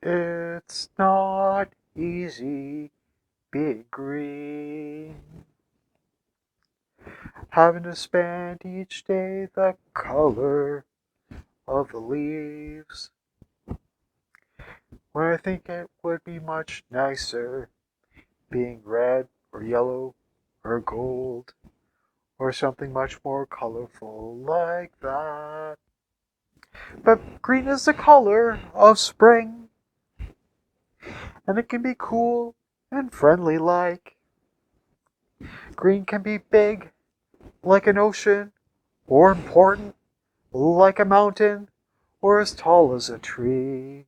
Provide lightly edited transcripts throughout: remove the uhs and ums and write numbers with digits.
It's not easy being green. Having to spend each day the color of the leaves. When I think it would be much nicer being red or yellow or gold or something much more colorful like that. But green is the color of spring, and it can be cool and friendly like. Green can be big, like an ocean, or important, like a mountain, or as tall as a tree.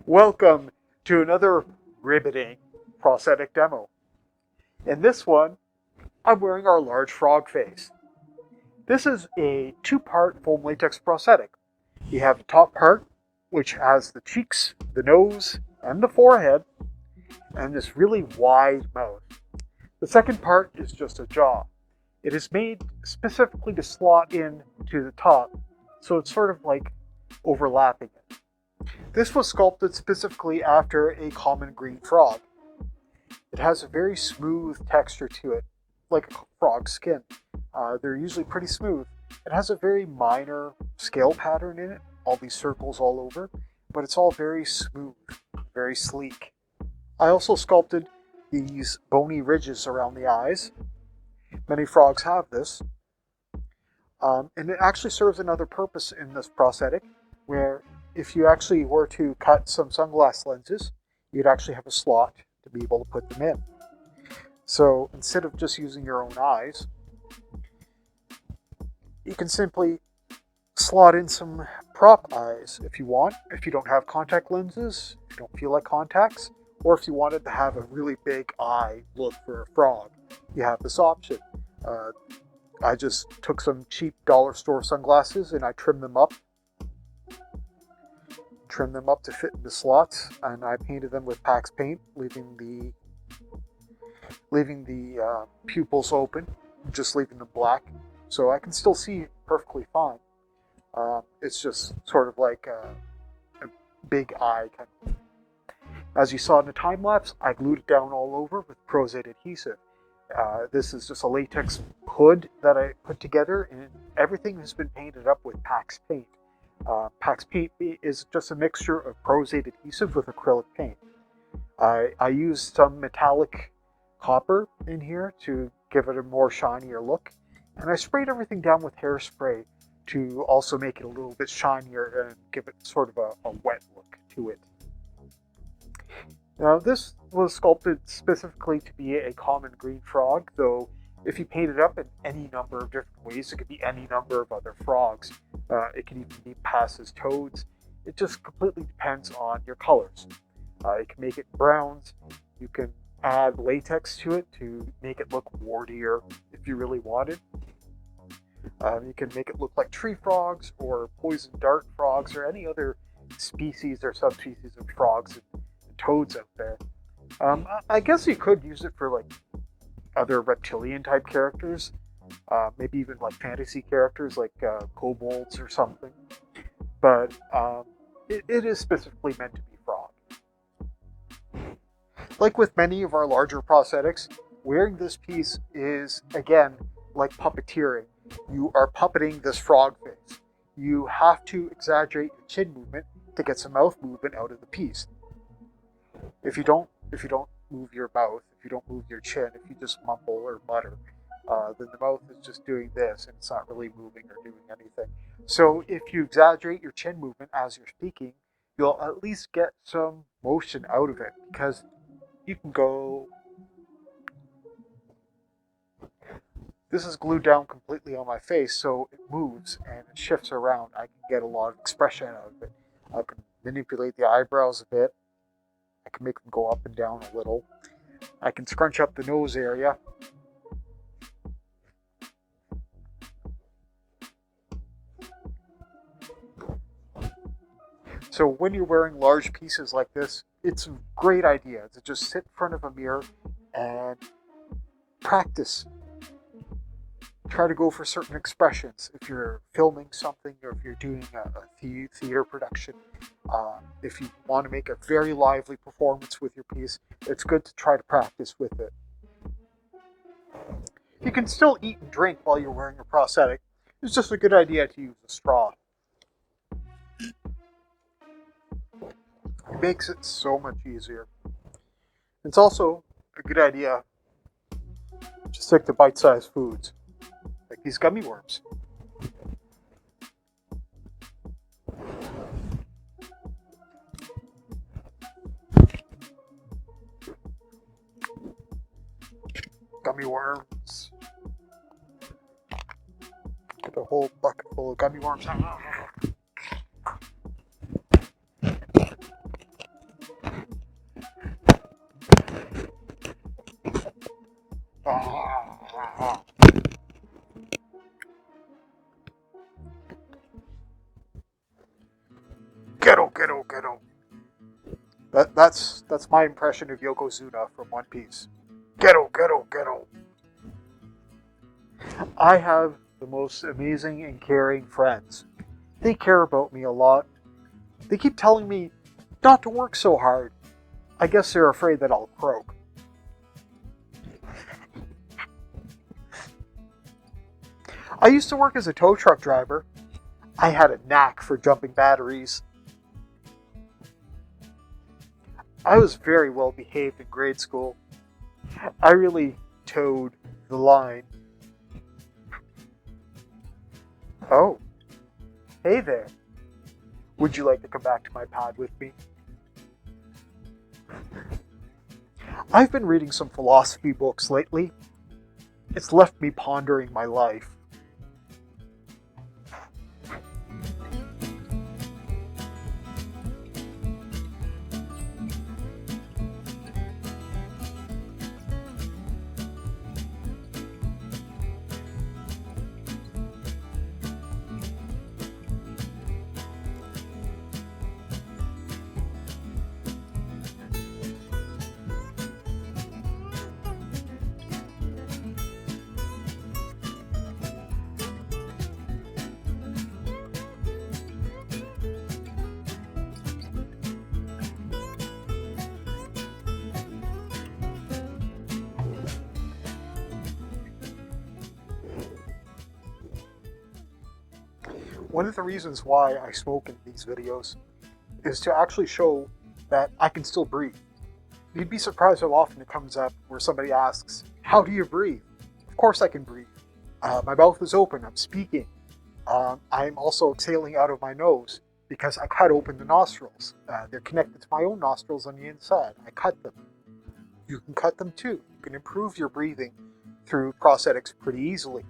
Welcome to another riveting prosthetic demo. In this one, I'm wearing our large frog face. This is a two-part foam latex prosthetic. You have the top part, which has the cheeks, the nose, and the forehead, and this really wide mouth. The second part is just a jaw. It is made specifically to slot in to the top, so it's sort of like overlapping it. This was sculpted specifically after a common green frog. It has a very smooth texture to it, like a frog's skin. They're usually pretty smooth. It has a very minor scale pattern in it, all these circles all over, but it's all very smooth, very sleek. I also sculpted these bony ridges around the eyes. Many frogs have this. And it actually serves another purpose in this prosthetic, where if you actually were to cut some sunglass lenses, you'd actually have a slot to be able to put them in. So instead of just using your own eyes, you can simply slot in some prop eyes if you want. If you don't have contact lenses, if you don't feel like contacts, or if you wanted to have a really big eye look for a frog, you have this option. I just took some cheap dollar store sunglasses and I trimmed them up to fit in the slots, and I painted them with PAX paint, leaving the pupils open, just leaving them black, so I can still see perfectly fine. It's just sort of like a big eye kind of thing. As you saw in the time lapse, I glued it down all over with Prosthetic adhesive. This is just a latex hood that I put together, and everything has been painted up with PAX paint. PAX paint is just a mixture of Prosthetic adhesive with acrylic paint. I used some metallic copper in here to give it a more shinier look, and I sprayed everything down with hairspray to also make it a little bit shinier and give it sort of a wet look to it. Now, this was sculpted specifically to be a common green frog, though if you paint it up in any number of different ways, it could be any number of other frogs. It can even be passed as toads. It just completely depends on your colors. You can make it browns. You can add latex to it to make it look wartier if you really wanted. You can make it look like tree frogs or poison dart frogs or any other species or subspecies of frogs and toads out there. I guess you could use it for like other reptilian type characters, maybe even like fantasy characters like kobolds or something. But it is specifically meant to be frog. Like with many of our larger prosthetics, wearing this piece is, again, like puppeteering. You are puppeting this frog face. You have to exaggerate your chin movement to get some mouth movement out of the piece. If you don't move your mouth, if you don't move your chin, if you just mumble or mutter, then the mouth is just doing this and it's not really moving or doing anything. So if you exaggerate your chin movement as you're speaking, you'll at least get some motion out of it, because you can go... This is glued down completely on my face, so it moves and it shifts around. I can get a lot of expression out of it. I can manipulate the eyebrows a bit. I can make them go up and down a little. I can scrunch up the nose area. So when you're wearing large pieces like this, it's a great idea to just sit in front of a mirror and practice. Try to go for certain expressions. If you're filming something or if you're doing a theater production, if you want to make a very lively performance with your piece, it's good to try to practice with it. You can still eat and drink while you're wearing a prosthetic. It's just a good idea to use a straw. It makes it so much easier. It's also a good idea to stick to bite-sized foods, like these gummy worms. Gummy worms. Get a whole bucket full of gummy worms. Ghetto. That's my impression of Yokozuna from One Piece. Ghetto. I have the most amazing and caring friends. They care about me a lot. They keep telling me not to work so hard. I guess they're afraid that I'll croak. I used to work as a tow truck driver. I had a knack for jumping batteries. I was very well behaved in grade school. I really towed the line. Oh, hey there. Would you like to come back to my pad with me? I've been reading some philosophy books lately. It's left me pondering my life. One of the reasons why I smoke in these videos is to actually show that I can still breathe. You'd be surprised how often it comes up where somebody asks, how do you breathe? Of course I can breathe. My mouth is open, I'm speaking. I'm also exhaling out of my nose because I cut open the nostrils. They're connected to my own nostrils on the inside. I cut them. You can cut them too. You can improve your breathing through prosthetics pretty easily.